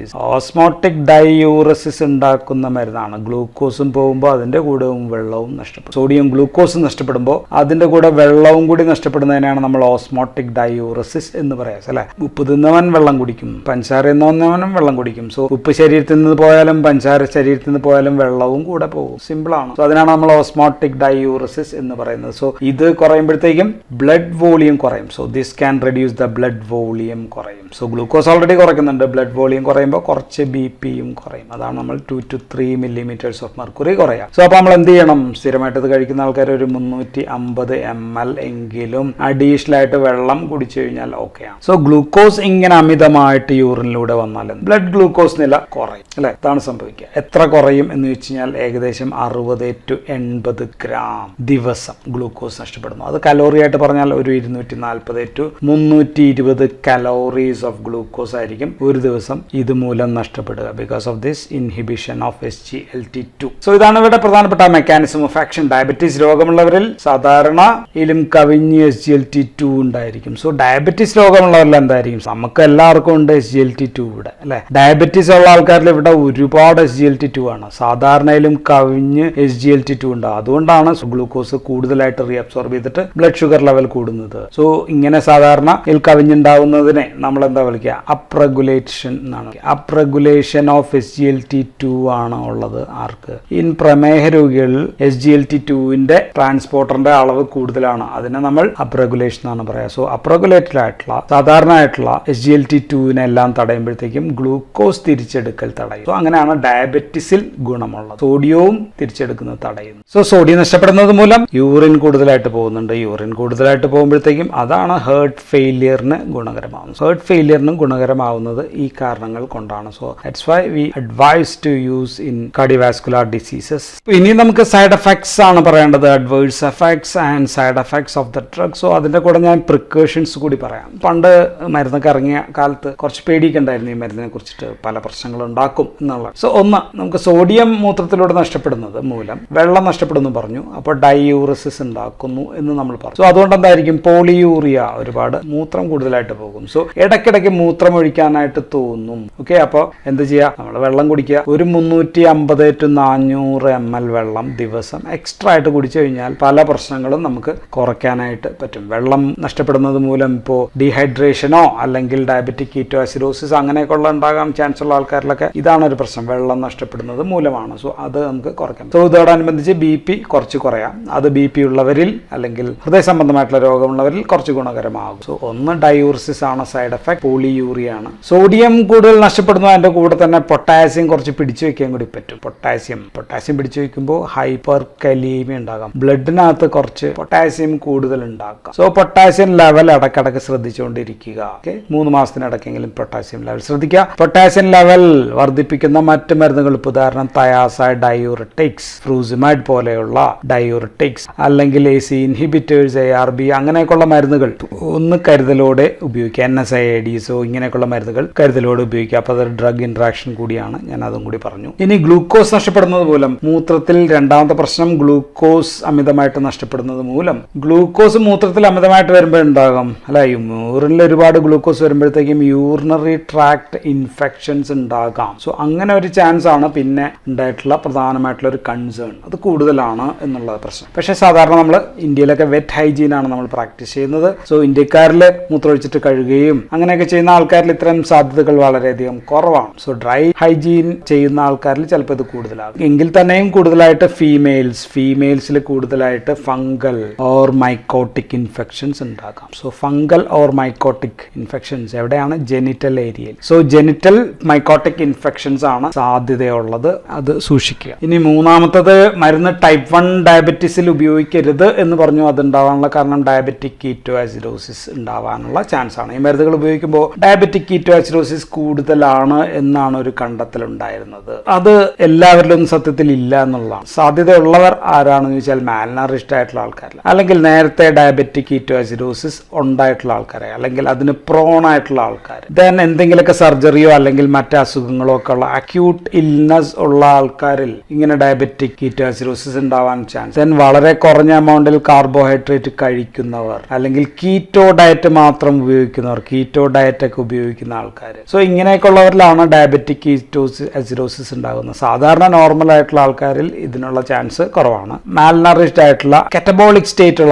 diuresis ഉണ്ടാക്കുന്ന മരുന്നാണ്. ഗ്ലൂക്കോസും പോകുമ്പോൾ അതിന്റെ കൂടെ വെള്ളവും നഷ്ടപ്പെടും. സോഡിയം ഗ്ലൂക്കോസും നഷ്ടപ്പെടുമ്പോൾ അതിന്റെ കൂടെ വെള്ളവും കൂടി നഷ്ടപ്പെടുന്നതിനാണ് നമ്മൾ ഓസ്മോട്ടിക് ഡൈയൂറസിസ് എന്ന് പറയാം അല്ലെ. ഉപ്പ് തിന്നവൻ വെള്ളം കുടിക്കും, പഞ്ചസാര തിന്നവനും വെള്ളം കുടിക്കും. സോ ഉപ്പ് ശരീരത്തിൽ നിന്ന് പോയാലും പഞ്ചസാര ശരീരത്തിൽ നിന്ന് പോയാലും വെള്ളവും കൂടെ പോകും. സിമ്പിൾ ആണ്. സോ അതിനാണ് നമ്മൾ ഓസ്മോട്ടിക് ഡൈയൂറസിസ് എന്ന് പറയുന്നത്. സോ ഇത് കുറയുമ്പോഴത്തേക്കും ബ്ലഡ് വോളിയം കുറയും. So this can reduce the blood volume കുറയും. സോ ഗ്ലൂക്കോസ് ഓൾറെഡി കുറയ്ക്കുന്നുണ്ട്, ബ്ലഡ് വോളിയം കുറയുമ്പോൾ കുറച്ച് BPയും കുറയും. അതാണ് നമ്മൾ 2 to 3 millimeters ഓഫ് മെർക്കുറി കുറയാം. സോ അപ്പോൾ നമ്മൾ എന്ത് ചെയ്യണം? സ്ഥിരമായിട്ട് ഇത് കഴിക്കുന്ന ആൾക്കാർ ഒരു 350 ml എങ്കിലും അഡീഷണൽ ആയിട്ട് വെള്ളം കുടിച്ചു കഴിഞ്ഞാൽ ഓക്കെയാണ്. സോ ഗ്ലൂക്കോസ് ഇങ്ങനെ അമിതമായിട്ട് യൂറിനിലൂടെ വന്നാൽ ബ്ലഡ് ഗ്ലൂക്കോസ് നില കുറയും അല്ലെ. ഇതാണ് സംഭവിക്കുക. എത്ര കുറയും എന്ന് വെച്ച് കഴിഞ്ഞാൽ ഏകദേശം 60 to 80 ഗ്രാം ദിവസം ഗ്ലൂക്കോസ് നഷ്ടപ്പെടുന്നു. അത് കലോറി ആയിട്ട് പറഞ്ഞാൽ ഒരു 240 to 320 കലോറീസ് ഓഫ് ഗ്ലൂക്കോസ് ആയിരിക്കും ഒരു ദിവസം ഇതുമൂലം നഷ്ടപ്പെടുക, because of this inhibition of SGLT2. So ഇതാണ് ഇവിടെ പ്രധാനപ്പെട്ട മെക്കാനിസം ഓഫ് ആക്ഷൻ. ഡയബറ്റീസ് രോഗമുള്ളവരിൽ സാധാരണ ഇതിലും കവിഞ്ഞ് SGLT2 ഉണ്ടായിരിക്കും. സോ ഡയബറ്റീസ് രോഗമുള്ളവരിൽ എന്തായിരിക്കും? നമുക്ക് എല്ലാവർക്കും ഉണ്ട് SGLT2 ഇവിടെ അല്ലെ. ഡയബറ്റീസ് ഉള്ള ആൾക്കാരിൽ ഇവിടെ ഒരുപാട് SGLT2 ആണ്. സാധാരണയിലും കവിഞ്ഞ് SGLT2 ഉണ്ട്. അതുകൊണ്ടാണ് ഗ്ലൂക്കോസ് കൂടുതലായിട്ട് റീഅബ്സോർബ് ചെയ്തിട്ട് ബ്ലഡ് ഷുഗർ ലെവൽ കൂടുന്നത്. സോ ഇങ്ങനെ സാധാരണ കവിഞ്ഞുണ്ടാവുന്നതിനെ നമ്മൾ എന്താ വിളിക്കുക, അപ്പ് റെഗുലേഷൻ എന്നാണ്. അപ്പ് റെഗുലേഷൻ ഓഫ് SGLT2 ആണ് ഉള്ളത് ആർക്ക്, ഇൻ പ്രമേഹ രോഗികളിൽ SGLT2ന്റെ ട്രാൻസ്പോർട്ടറിന്റെ അളവ് കൂടുതലാണ്, അതിനെ നമ്മൾ അപ്പ് റെഗുലേഷൻ എന്നാണ് പറയാം. സോ അപ്പ് റെഗുലേറ്റഡ് ആയിട്ടുള്ള സാധാരണ ആയിട്ടുള്ള SGLT2നെ എല്ലാം തടയുമ്പോഴത്തേക്കും ഗ്ലൂക്കോസ് തിരിച്ചെടുക്കൽ തടയും. സോ അങ്ങനെയാണ് ഡയബറ്റിസിൽ ഗുണമുള്ളത്. സോഡിയവും തിരിച്ചെടുക്കുന്നത് തടയുന്നു. സോ സോഡിയം നഷ്ടപ്പെടുന്നത് മൂലം യൂറിൻ കൂടുതലായിട്ട് പോകുന്നുണ്ട്. യൂറിൻ കൂടുതലായിട്ട് പോകുമ്പോഴത്തേക്കും അതാണ് ഹേർട്ട് ഫെയിലിയറിന് ഗുണകരമാവുന്നത്. ഹേർട്ട് ഫെയിലിയറിനും ഗുണകരമാവുന്നത് ഈ കാരണങ്ങൾ കൊണ്ടാണ്. So that's why we advise to use in cardiovascular diseases. ഇനി നമുക്ക് സൈഡ് എഫക്ട്സ് ആണ് പറയേണ്ടത്, adverse effects and side effects of the drug. So അതിന്റെ കൂടെ ഞാൻ പ്രിക്കോഷൻസ് കൂടി പറയാം. പണ്ട് മരുന്നൊക്കെ ഇറങ്ങിയ കാലത്ത് കുറച്ച് പേടിയൊക്കെ ഉണ്ടായിരുന്നു ഈ മരുന്നിനെ കുറിച്ചിട്ട്, പല പ്രശ്നങ്ങളും ഉണ്ടാക്കും എന്നുള്ളത്. സോ ഒന്ന്, നമുക്ക് സോഡിയം മൂത്രത്തിലൂടെ നഷ്ടപ്പെടുന്നത് മൂലം വെള്ളം നഷ്ടപ്പെടുന്നു പറഞ്ഞു, അപ്പോൾ ഡൈയൂറിസിസ് ഉണ്ടാക്കുന്നു എന്ന് നമ്മൾ പറഞ്ഞു. സോ അതുകൊണ്ട് എന്തായിരിക്കും, പോളിയൂറിയ, ഒരുപാട് മൂത്രം കൂടുതലായിട്ട് പോകും. സോ ഇടയ്ക്കിടയ്ക്ക് മൂത്രം ഒഴിക്കാനായിട്ട് തോന്നും. ഓക്കെ, അപ്പോൾ എന്ത് ചെയ്യുക, നമ്മൾ വെള്ളം കുടിക്കുക. ഒരു 350 to 400 ml വെള്ളം ദിവസം എക്സ്ട്രാ ആയിട്ട് കുടിച്ചു കഴിഞ്ഞാൽ പല പ്രശ്നങ്ങളും നമുക്ക് കുറയ്ക്കാനായിട്ട് പറ്റും. വെള്ളം നഷ്ടപ്പെടുന്നത് മൂലം ഇപ്പോൾ ഡീഹൈഡ്രേഷനോ അല്ലെങ്കിൽ ഡയബറ്റിക് കീറ്റോഅസിഡോസിസ് അങ്ങനെയൊക്കെയുള്ള ഉണ്ടാകാൻ ചാൻസ് ഉള്ള ആൾക്കാരിലൊക്കെ ഇതാണ് ഒരു പ്രശ്നം, വെള്ളം നഷ്ടപ്പെടുന്നത് മൂലമാണ്. സോ അത് നമുക്ക് കുറയ്ക്കാം. സോ ഇതോടനുബന്ധിച്ച് BP കുറച്ച് കുറയാം. അത് BP ഉള്ളവരിൽ അല്ലെങ്കിൽ ഹൃദയ സംബന്ധമായിട്ടുള്ള രോഗമുള്ളവരിൽ കുറച്ച് ഗുണകരമാകും. സോ ഒന്ന് ഡയൂറിസിസ് ആണ് സൈഡ് എഫക്ട്, പോളിയൂറിയ ആണ്. സോഡിയം കൂടുതൽ നഷ്ടപ്പെടുന്നു, അതിന്റെ കൂടെ തന്നെ പൊട്ടാസ്യം കുറച്ച് പിടിച്ചു വെക്കാൻ കൂടി പറ്റും. പൊട്ടാസ്യം പിടിച്ചു വെക്കുമ്പോൾ ഹൈപ്പർ കലീമിയ ഉണ്ടാകാം, ബ്ലഡിനകത്ത് കുറച്ച് പൊട്ടാസ്യം കൂടുതൽ ഉണ്ടാക്കാം. സോ പൊട്ടാസ്യം ലെവൽ ഇടക്കിടക്ക് ശ്രദ്ധിച്ചുകൊണ്ടിരിക്കുക. ഓക്കെ, 3 മാസത്തിനിടയ്ക്കെങ്കിലും പൊട്ടാസ്യം ലെവൽ ശ്രദ്ധിക്കുക. പൊട്ടാസ്യം ലെവൽ വർദ്ധിപ്പിക്കുന്ന മറ്റ് മരുന്നുകൾ, ഉദാഹരണം തയാസൈഡ് ഡയൂറിറ്റിക്സ്, ഫ്രൂസിമൈഡ് പോലെയുള്ള ഡയൂറിറ്റിക്സ് അല്ലെങ്കിൽ AC ഇൻഹിബിറ്റേഴ്സ്, ARB അങ്ങനെയൊക്കെയുള്ള മരുന്നുകൾ ഒന്ന് കരുതലോടെ ഉപയോഗിക്കുക. NSAIDs ഇങ്ങനെയൊക്കെയുള്ള മരുന്നുകൾ കരുതലോടെ ഉപയോഗിക്കുക. അപ്പോൾ അതൊരു ഡ്രഗ് ഇന്ററാക്ഷൻ കൂടിയാണ്, ഞാൻ അതും കൂടി പറഞ്ഞു. ഇനി ഗ്ലൂക്കോസ് നഷ്ടപ്പെടുന്നത് മൂലം മൂത്രത്തിൽ രണ്ടാമത്തെ പ്രശ്നം, ഗ്ലൂക്കോസ് അമിതമായിട്ട് നഷ്ടപ്പെടുന്നത് മൂലം. ഗ്ലൂക്കോസ് മൂത്രത്തിൽ അമിതമായിട്ട് വരുമ്പോൾ ഉണ്ടാകും അല്ല, യൂറിനിൽ ഒരുപാട് ഗ്ലൂക്കോസ് വരുമ്പോഴത്തേക്കും യൂറിനറി ട്രാക്ട് ഇൻഫെക്ഷൻസ് ഉണ്ടാകാം. സോ അങ്ങനെ ഒരു ചാൻസ് ആണ് പിന്നെ ഉണ്ടായിട്ടുള്ള പ്രധാനമായിട്ടുള്ള ഒരു കൺസേൺ, അത് കൂടുതലാണ് എന്നുള്ള പ്രശ്നം. പക്ഷേ സാധാരണ നമ്മൾ ഇന്ത്യയിലൊക്കെ വെറ്റ് ഹൈജീൻ ആണ് നമ്മൾ പ്രാക്ടീസ് ചെയ്യുന്നത്. സോ ഇന്ത്യക്കാരിൽ മൂത്രമൊഴിച്ചിട്ട് കഴുകുകയും അങ്ങനെയൊക്കെ ചെയ്യുന്ന ആൾക്കാരിൽ ഇത്തരം സാധ്യതകൾ വളരെയധികം കുറവാണ്. സോ ഡ്രൈ ഹൈജീൻ ചെയ്യുന്ന ആൾക്കാരിൽ ചിലപ്പോൾ ഇത് കൂടുതലാകും. എങ്കിൽ തന്നെയും കൂടുതലായിട്ട് ഫീമെയിൽസിൽ കൂടുതലായിട്ട് ഫംഗൽ ഓർ മൈക്കോട്ടിക് ഇൻഫെക്ഷൻസ് ഉണ്ടാകാം. സോ ഫംഗൽ ഓർ മൈക്കോട്ടിക് ഇൻഫെക്ഷൻസ് എവിടെയാണ്, ജെനിറ്റൽ ഏരിയയിൽ. സോ ജെനിറ്റൽ മൈക്കോട്ടിക് ഇൻഫെക്ഷൻസ് ആണ് സാധ്യതയുള്ളത്, അത് സൂക്ഷിക്കുക. ഇനി മൂന്നാമത്തത് മരുന്ന് ടൈപ്പ് 1 ഡയബറ്റീസിൽ ഉപയോഗിക്കരുത് എന്ന് പറഞ്ഞു. അത് ഉണ്ടാവാനുള്ള കാരണം ഡയബറ്റിക് കീറ്റോഅസിഡോസിസ് ഉണ്ടാവാനുള്ള ചാൻസ് ആണ്. ഈ മരുന്നുകൾ ഉപയോഗിക്കുമ്പോൾ ഡയബറ്റിക് കീറ്റോഅസിഡോസിസ് കൂടുതലാണ് എന്നാണ് ഒരു കണ്ടെത്തലുണ്ടായിരുന്നത്. അത് എല്ലാവരിലും സത്യത്തിൽ ഇല്ല എന്നുള്ളതാണ്. സാധ്യതയുള്ളവർ ആരാണെന്ന് ചോദിച്ചാൽ മാൽനറിഷ്ഡ് ആയിട്ടുള്ള ആൾക്കാരിൽ, അല്ലെങ്കിൽ നേരത്തെ ഡയബറ്റിക് കീറ്റോഅസിഡോസിസ് ഉണ്ടായിട്ടുള്ള ആൾക്കാരെ, അല്ലെങ്കിൽ അതിന് പ്രോൺ ആയിട്ടുള്ള ആൾക്കാർ, ദെൻ എന്തെങ്കിലുമൊക്കെ സർജറിയോ അല്ലെങ്കിൽ മറ്റ് അസുഖങ്ങളോ ഒക്കെ ഉള്ള അക്യൂട്ട് ഇൽനസ് ഉള്ള ആൾക്കാരിൽ ഇങ്ങനെ ഡയബറ്റിക് കീറ്റോഅസിഡോസിസ് ഉണ്ടാവാൻ ചാൻസ്. ദെൻ വളരെ കുറഞ്ഞ എമൗണ്ടിൽ കാർബോഹൈഡ്രേറ്റ് കഴിക്കുന്നവർ, അല്ലെങ്കിൽ കീറ്റോ ഡയറ്റ് മാത്രം ഉപയോഗിക്കുന്നവർ, കീറ്റോ ഡയറ്റ് ഒക്കെ ഉപയോഗിക്കുന്ന ആൾക്കാർ. സോ ഇങ്ങനെയൊക്കെ ഉള്ളവരിലാണ് ഡയബറ്റിക് കീറ്റോഅസിഡോസിസ് ഉണ്ടാകുന്നത്. സാധാരണ നോർമൽ ആയിട്ടുള്ള ആൾക്കാരിൽ ഇതിനുള്ള ചാൻസ് കുറവാണ്. മാൽനറിഷ്ഡ് ആയിട്ടുള്ള കാറ്റബോളിക് സ്റ്റേറ്റ്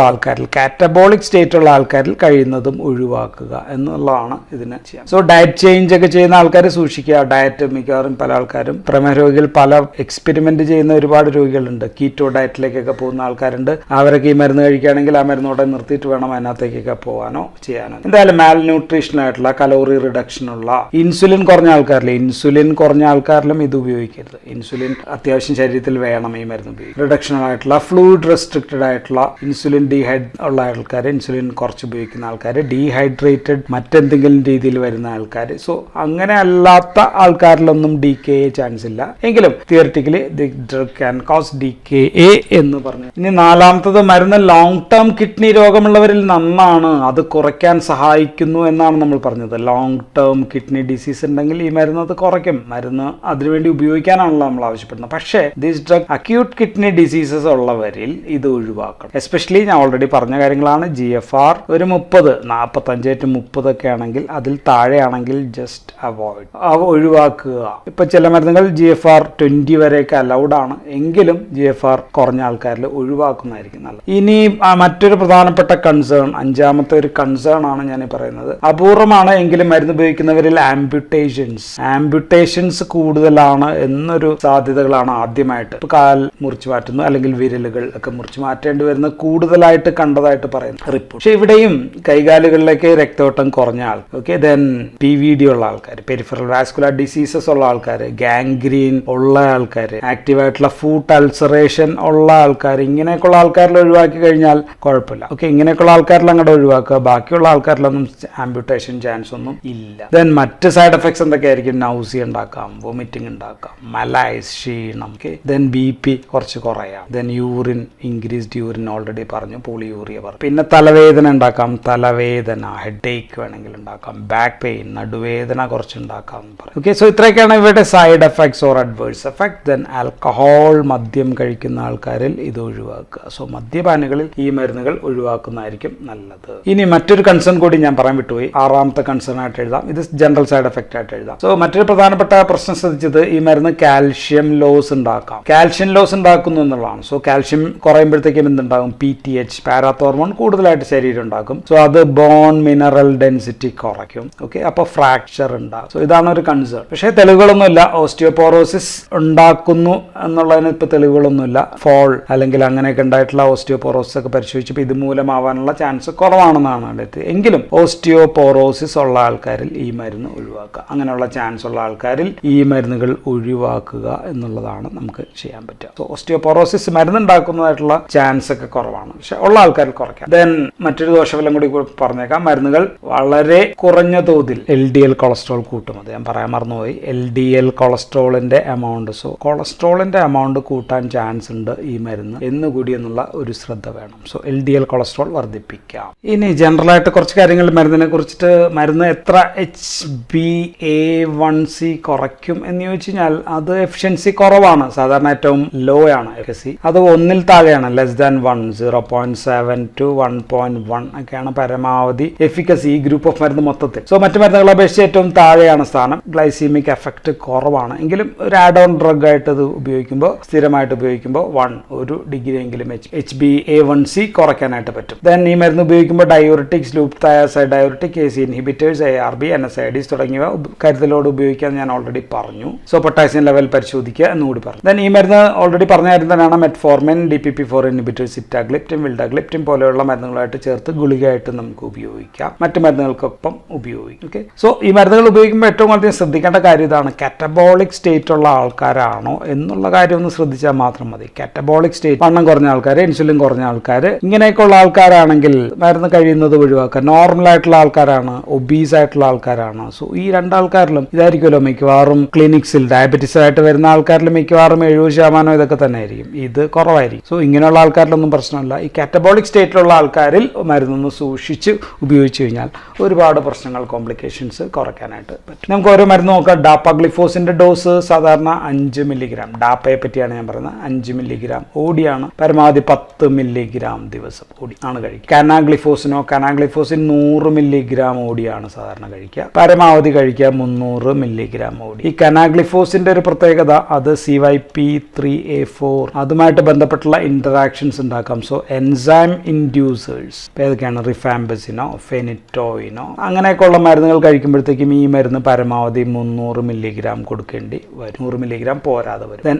ഉള്ള ആൾക്കാരിൽ കഴിയുന്നതും ഒഴിവാക്കുക എന്നുള്ളതാണ് ഇതിന് ചെയ്യാം. സോ ഡയറ്റ് ചേഞ്ച് ഒക്കെ ചെയ്യുന്ന ആൾക്കാർ സൂക്ഷിക്കുക. ഡയറ്റ് മിക്കവാറും പല ആൾക്കാരും, പ്രമേഹ രോഗികൾ പല എക്സ്പെരിമെന്റ് ചെയ്യുന്ന ഒരുപാട് രോഗികളുണ്ട്, കീറ്റോ ഡയറ്റിലേക്കൊക്കെ പോകുന്ന ആൾക്കാരുണ്ട്. അവരൊക്കെ ഈ മരുന്ന് കഴിക്കുകയാണെങ്കിൽ ആ മരുന്നോടെ നിർത്തിയിട്ട് വേണം അതിനകത്തേക്കൊക്കെ പോകാനോ ചെയ്യാനോ. എന്തായാലും മാൽ ന്യൂട്രീഷൻ ആയിട്ടുള്ള, കലോറി റിഡക്ഷൻ ഉള്ള, ഇൻസുലിൻ കുറഞ്ഞ ആൾക്കാരിലും ഇത് ഉപയോഗിക്കരുത്. ഇൻസുലിൻ അത്യാവശ്യം ശരീരത്തിൽ വേണം ഈ മരുന്ന് ഉപയോഗിക്കും. റിഡക്ഷൻ ആയിട്ടുള്ള, ഫ്ലൂയിഡ് റെസ്ട്രിക്റ്റഡ് ആയിട്ടുള്ള, ഇൻസുലിൻ ഡീഹൈഡ് ഉള്ള ആൾക്കാർ, ഇൻസുലിൻ കുറച്ച് ഉപയോഗിക്കുന്ന ആൾക്കാർ, ഡീഹൈഡ്രേറ്റഡ് മറ്റെന്തെങ്കിലും രീതിയിൽ വരുന്ന ആൾക്കാർ. സോ അങ്ങനെ അല്ലാത്ത ആൾക്കാരിലൊന്നും DKA ചാൻസ് ഇല്ല. എങ്കിലും theoretically the drug can cos DKA എന്ന് പറഞ്ഞു. ഇനി നാലാമത്തത്, മരുന്ന് ലോങ് ടേം കിഡ്നി രോഗമുള്ളവരിൽ നന്നാണ്, അത് കുറയ്ക്കാൻ സഹായിക്കുന്നു എന്നാണ് നമ്മൾ പറഞ്ഞത്. ലോങ് ടേം കിഡ്നി ഡിസീസ് ഉണ്ടെങ്കിൽ ഈ മരുന്ന് അത് കുറയ്ക്കും. മരുന്ന് അതിനുവേണ്ടി ഉപയോഗിക്കാനാണല്ലോ നമ്മൾ ആവശ്യപ്പെടുന്നത്. പക്ഷേ this drug acute kidney diseases ഉള്ളവരിൽ ഇത് ഒഴിവാക്കണം. എസ്പെഷ്യലി ഞാൻ ഓൾറെഡി പറഞ്ഞ കാര്യങ്ങളാണ്. GFR ഒരു 30, 45 to 30 ഒക്കെ ആണെങ്കിൽ, അതിൽ താഴെയാണെങ്കിൽ ജസ്റ്റ് അവോയ്ഡ്, ഒഴിവാക്കുക. ഇപ്പൊ ചില മരുന്നുകൾ GFR 20 വരെയൊക്കെ അലൗഡ് ആണ്, എങ്കിലും GFR കുറഞ്ഞ ആൾക്കാരിൽ ഒഴിവാക്കുന്നതായിരിക്കും നല്ലത്. ഇനി മറ്റൊരു പ്രധാനപ്പെട്ട കൺസേൺ, അഞ്ചാമത്തെ ഒരു കൺസേൺ ആണ് ഞാൻ പറയുന്നത്. അപൂർവ കുറവാണ് എങ്കിലും മരുന്ന് ഉപയോഗിക്കുന്നവരിൽ ആംബ്യൂട്ടേഷൻസ് കൂടുതലാണ് എന്നൊരു സാധ്യതകളാണ് ആദ്യമായിട്ട്. കാൽ മുറിച്ചു മാറ്റുന്നു അല്ലെങ്കിൽ വിരലുകൾ ഒക്കെ മുറിച്ചു മാറ്റേണ്ടി വരുന്ന കൂടുതലായിട്ട് കണ്ടതായിട്ട് പറയുന്നു റിപ്പോർട്ട്. പക്ഷെ ഇവിടെയും കൈകാലുകളിലേക്ക് രക്തോട്ടം കുറഞ്ഞ ആൾ, ഓക്കെ, ദെൻ PVD ഉള്ള ആൾക്കാർ, പെരിഫറൽ വാസ്കുലർ ഡിസീസസ് ഉള്ള ആൾക്കാർ, ഗാംഗ്രീൻ ഉള്ള ആൾക്കാർ, ആക്റ്റീവായിട്ടുള്ള ഫുട്ട് അൾസറേഷൻ ഉള്ള ആൾക്കാർ, ഇങ്ങനെയൊക്കെയുള്ള ആൾക്കാരിൽ ഒഴിവാക്കി കഴിഞ്ഞാൽ കുഴപ്പമില്ല. ഓക്കെ, ഇങ്ങനെയൊക്കെയുള്ള ആൾക്കാരിൽ അങ്ങോട്ട് ഒഴിവാക്കുക. ബാക്കിയുള്ള ആൾക്കാരിലൊന്നും ആംബ്യൂട്ടേഷൻ ചാൻസ് ഒന്നും ഇല്ല. ദെൻ മറ്റ് സൈഡ് എഫക്ട്സ് എന്തൊക്കെയായിരിക്കും? നൗസിയ ഉണ്ടാക്കാം, വോമിറ്റിംഗ് ഉണ്ടാക്കാം, മലൈസ്, ക്ഷീണം, ഓക്കെ, ദെൻ BP കുറച്ച് കുറയാം, then urine, increased urine already പറഞ്ഞു, പോളിയൂറിയ പറഞ്ഞു. പിന്നെ തലവേദന ഉണ്ടാക്കാം, തലവേദന, ഹെഡേക്ക് വേണമെങ്കിൽ ഉണ്ടാക്കാം, ബാക്ക് പെയിൻ, നടുവേദന കുറച്ച് ഉണ്ടാക്കാം പറയും. ഓക്കെ, സോ ഇത്രയൊക്കെയാണ് ഇവരുടെ side effects or adverse effect. Then alcohol, മദ്യം കഴിക്കുന്ന ആൾക്കാരിൽ ഇത് ഒഴിവാക്കുക. സോ മദ്യപാനികളിൽ ഈ മരുന്നുകൾ ഒഴിവാക്കുന്നതായിരിക്കും നല്ലത്. ഇനി മറ്റൊരു കൺസേൺ കൂടി ഞാൻ പറയാൻ വിട്ടുപോയി, 6ാമത്തെ കൺസേൺ ആയിട്ട് എഴുതാം. ഇത് ജനറൽ സൈഡ് എഫക്റ്റ് ആയിട്ട് എഴുതാം. സോ മറ്റൊരു പ്രധാനപ്പെട്ട പ്രശ്നം ശ്രദ്ധിച്ചത്, ഈ മരുന്ന് കാൽഷ്യം ലോസ് ഉണ്ടാക്കാം. കാൽഷ്യം ലോസ് ഉണ്ടാക്കുന്നു എന്നുള്ളതാണ്. സോ കാൽഷ്യം കുറയുമ്പോഴത്തേക്കും എന്തുണ്ടാകും? PTH, പാരാത്തോർമോൺ കൂടുതലായിട്ട് ശരീരം ഉണ്ടാക്കും. സോ അത് ബോൺ മിനറൽ ഡെൻസിറ്റി കുറയ്ക്കും. ഓക്കെ, അപ്പോൾ ഫ്രാക്ചർ ഉണ്ടാകും. സോ ഇതാണ് ഒരു കൺസേൺ. പക്ഷേ തെളിവുകളൊന്നുമില്ല ഓസ്റ്റിയോപോറോസിസ് ഉണ്ടാക്കുന്നു എന്നുള്ളതിന് ഇപ്പോൾ തെളിവുകളൊന്നുമില്ല. ഫോൾ അല്ലെങ്കിൽ അങ്ങനെയൊക്കെ ഉണ്ടായിട്ടുള്ള ഓസ്റ്റിയോപോറോസിസ് ഒക്കെ പരിശോധിച്ചപ്പോൾ ഇത് മൂലമാവാനുള്ള ചാൻസ് കുറവാണെന്നാണ് കണ്ടെത്തി. എങ്കിലും ഓസ്റ്റിയോപോറോസിസ് ഉള്ള ആൾക്കാരിൽ ഈ മരുന്ന് ഒഴിവാക്കുക. അങ്ങനെയുള്ള ചാൻസ് ഉള്ള ആൾക്കാരിൽ ഈ മരുന്നുകൾ ഒഴിവാക്കുക എന്നുള്ളതാണ് നമുക്ക് ചെയ്യാൻ പറ്റുക. സോ ഓസ്റ്റിയോപോറോസിസ് മരുന്നുണ്ടാക്കുന്നതായിട്ടുള്ള ചാൻസ് ഒക്കെ കുറവാണ്, പക്ഷെ ഉള്ള ആൾക്കാരിൽ കുറയ്ക്കാം. ദെൻ മറ്റൊരു ദോഷഫലം കൂടി പറഞ്ഞേക്കാം, മരുന്നുകൾ വളരെ കുറഞ്ഞ തോതിൽ LDL കൊളസ്ട്രോൾ കൂട്ടും. അത് ഞാൻ പറയാൻ മറന്നുപോയി, LDL കൊളസ്ട്രോളിന്റെ എമൗണ്ട്. സോ കൊളസ്ട്രോളിന്റെ എമൗണ്ട് കൂട്ടാൻ ചാൻസ് ഉണ്ട് ഈ മരുന്ന് എന്നുകൂടി എന്നുള്ള ഒരു ശ്രദ്ധ വേണം. സോ LDL കൊളസ്ട്രോൾ വർദ്ധിപ്പിക്കാം. ഇനി ജനറലായിട്ട് കുറച്ച് കാര്യങ്ങൾ മരുന്നിനെ കുറിച്ചിട്ട്, മരുന്ന് എത്ര HbA1c കുറയ്ക്കും എന്ന് ചോദിച്ചു കഴിഞ്ഞാൽ അത് എഫിഷ്യൻസി കുറവാണ്. സാധാരണ ഏറ്റവും ലോ ആണ് എഫിഷ്യൻസി, അത് 1ൽ താഴെയാണ്, ലെസ് ദാൻ 1, 0.7 to 1.1 ഒക്കെയാണ് പരമാവധി എഫിക്കസി ഈ ഗ്രൂപ്പ് ഓഫ് മരുന്ന് മൊത്തത്തിൽ. സോ മറ്റു മരുന്നുകളെ അപേക്ഷിച്ച് ഏറ്റവും താഴെയാണ് സ്ഥാനം. ഗ്ലൈസീമിക് എഫക്ട് കുറവാണ്, എങ്കിലും ഒരു ആഡ് ഓൺ ഡ്രഗ് ആയിട്ട് ഇത് ഉപയോഗിക്കുമ്പോൾ, സ്ഥിരമായിട്ട് ഉപയോഗിക്കുമ്പോൾ 1 ഡിഗ്രി എങ്കിലും HbA1c കുറയ്ക്കാനായിട്ട് പറ്റും. ദെൻ ഈ മരുന്ന് ഉപയോഗിക്കുമ്പോൾ diuretics, loop thiazide diuretic, ACE inhibitors, ARB, NSAIDs തുടങ്ങിയവ കരുതലോട് ഉപയോഗിക്കാൻ ഞാൻ ഓൾറെഡി പറഞ്ഞു. സോ പൊട്ടാസ്യം ലെവൽ പരിശോധിക്കുക എന്നുകൂടി പറഞ്ഞു. ദെൻ ഈ മരുന്ന് ഓൾറെഡി പറഞ്ഞ കാര്യം തന്നെയാണ് മെറ്റ്ഫോർമിൻ, DPP-4 ഇൻഹിബിറ്റേഴ്സ്, സിറ്റാഗ്ലിപ്റ്റിൻ, വിൽഡാഗ്ലിപ്റ്റിൻ പോലെയുള്ള മരുന്നുകളായിട്ട് ചേർത്ത് ഗുളികയായിട്ട് നമുക്ക് ഉപയോഗിക്കാം, മറ്റു മരുന്നുകൾക്കൊപ്പം ഉപയോഗിക്കും. ഓക്കെ, സോ ഈ മരുന്നുകൾ ഉപയോഗിക്കുമ്പോൾ ഏറ്റവും അധികം ശ്രദ്ധിക്കേണ്ട കാര്യം ഇതാണ്, കാറ്റബോളിക് സ്റ്റേറ്റ് ഉള്ള ആൾക്കാരാണോ എന്നുള്ള കാര്യം ഒന്ന് ശ്രദ്ധിച്ചാൽ മാത്രം മതി. കാറ്റബോളിക് സ്റ്റേറ്റ്, വണ്ണം കുറഞ്ഞ ആൾക്കാർ, ഇൻസുലിൻ കുറഞ്ഞ ആൾക്കാർ, ഇങ്ങനെയൊക്കെ ഉള്ള ആൾക്കാരാണെങ്കിൽ മരുന്ന് കഴിയുന്നത് ഒഴിവാക്കുക. നോർമൽ ആയിട്ടുള്ള ആൾക്കാരാണ്, ഒബീസ് ആയിട്ടുള്ള ആൾക്കാരാണ്. സോ ഈ രണ്ടാൾക്കാരിലും ഇതായിരിക്കുമല്ലോ മിക്കവാറും ക്ലിനിക്സിൽ ഡയബറ്റീസ് ആയിട്ട് വരുന്ന ആൾക്കാരിൽ മിക്കവാറും 70% ഇതൊക്കെ തന്നെ ആയിരിക്കും, ഇത് കുറവായിരിക്കും. സോ ഇങ്ങനെയുള്ള ആൾക്കാരിലൊന്നും പ്രശ്നമില്ല. ഈ കാറ്റബോളിക് സ്റ്റേറ്റിലുള്ള ആൾക്കാരിൽ മരുന്നൊന്ന് സൂക്ഷിച്ച് ഉപയോഗിച്ച് കഴിഞ്ഞാൽ ഒരുപാട് പ്രശ്നങ്ങൾ, കോംപ്ലിക്കേഷൻസ് കുറയ്ക്കാനായിട്ട് പറ്റും. നമുക്ക് ഓരോ മരുന്ന് നോക്കാം. ഡാപ്പാഗ്ലിഫോസിന്റെ ഡോസ് സാധാരണ 5 മില്ലിഗ്രാം. ഡാപ്പയെ പറ്റിയാണ് ഞാൻ പറയുന്നത്. 5 മില്ലിഗ്രാം ഓടിയാണ്, പരമാവധി 10 മില്ലിഗ്രാം ദിവസം ഓടി ആണ് കഴിക്കുക. കനാഗ്ലിഫോസിൻ 100 മില്ലിഗ്രാം ഓടിയാണ് സാധാരണ കഴിക്കുക, പരമാവധി കഴിക്കുക 300 മില്ലിഗ്രാം ഓടി. ഈ കനാഗ്ലിഫോസിന്റെ ഒരു പ്രത്യേകത, അത് CYP3A4 അതുമായിട്ട് ബന്ധപ്പെട്ടുള്ള ഇന്ററാക്ഷൻസ് ഉണ്ടാക്കാം. സോ എൻസൈം ഇൻഡ്യൂസേഴ്സ് ഏതൊക്കെയാണ്? റിഫാംബസിനോ, ഫെനിറ്റോയിനോ, അങ്ങനെയൊക്കെയുള്ള മരുന്നുകൾ കഴിക്കുമ്പോഴത്തേക്കും ഈ മരുന്ന് പരമാവധി 300 മില്ലിഗ്രാം കൊടുക്കേണ്ടി വരും. 100 മില്ലിഗ്രാം പോരാതെ വരും. ദെൻ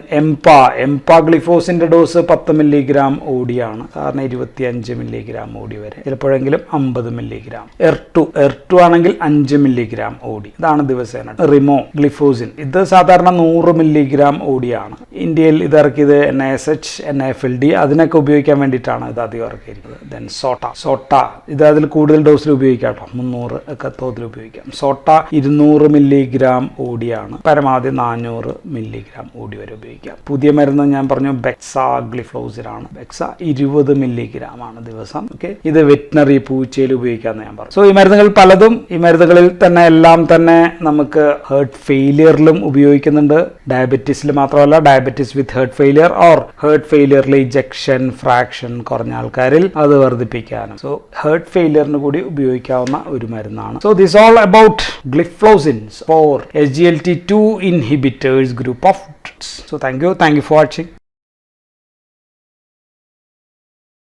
എംപാഗ്ലിഫോസിന്റെ ഡോസ് 10 മില്ലിഗ്രാം ഓടിയാണ്, സാധാരണ 25 മില്ലിഗ്രാം ഓടി വരെ, ചിലപ്പോഴെങ്കിലും 50 മില്ലിഗ്രാം. എർട്ടു ആണെങ്കിൽ 5 മില്ലിഗ്രാം ഓടി, ഇതാണ് ദിവസേന. റിമോ ഗ്ലിഫോസിൻ ഇത് സാധാരണ 100 മില്ലിഗ്രാം ഓടിയാണ്. ഇന്ത്യയിൽ ഇത് ഇറക്കിയത് NISH, NIFLD അതിനൊക്കെ ഉപയോഗിക്കാൻ വേണ്ടിയിട്ടാണ് ഇത് അധികം ഇറക്കിയിരിക്കുന്നത്. ദെൻ സോട്ട ഇത് അതിൽ കൂടുതൽ ഡോസിൽ ഉപയോഗിക്കാം കേട്ടോ, 300 ഒക്കെ തോതിൽ ഉപയോഗിക്കാം. സോട്ട 200 മില്ലിഗ്രാം ഓടിയാണ്, പരമാവധി 400 മില്ലിഗ്രാം ഓടി വരെ ഉപയോഗിക്കാം. പുതിയ മരുന്ന് ഞാൻ പറഞ്ഞു ബെക്സാഗ്ലിഫ്ലോസിൻ ആണ്. ബെക്സ 20 മില്ലിഗ്രാം ആണ് ദിവസം. ഓക്കെ, ഇത് വെറ്റിനറി പൂച്ചയിൽ ഉപയോഗിക്കാമെന്ന് ഞാൻ പറഞ്ഞു. സോ ഈ മരുന്നുകൾ പലതും, ഈ മരുന്നുകളിൽ തന്നെ എല്ലാം തന്നെ നമുക്ക് ഹേർട്ട് ഫെയിലിയറിലും ഉപയോഗിക്കുന്നുണ്ട്. ഡയബറ്റീസിൽ മാത്രമല്ല, diabetes with heart failure or heart ഫെയിലിയറിൽ ഇജക്ഷൻ ഫ്രാക്ഷൻ കുറഞ്ഞ ആൾക്കാരിൽ അത് വർദ്ധിപ്പിക്കാനും. സോ ഹേർട്ട് ഫെയിലിയറിന് കൂടി ഉപയോഗിക്കാവുന്ന ഒരു മരുന്നാണ്. So this all about gliflozins for SGLT2 inhibitors group of drugs. So thank you for watching.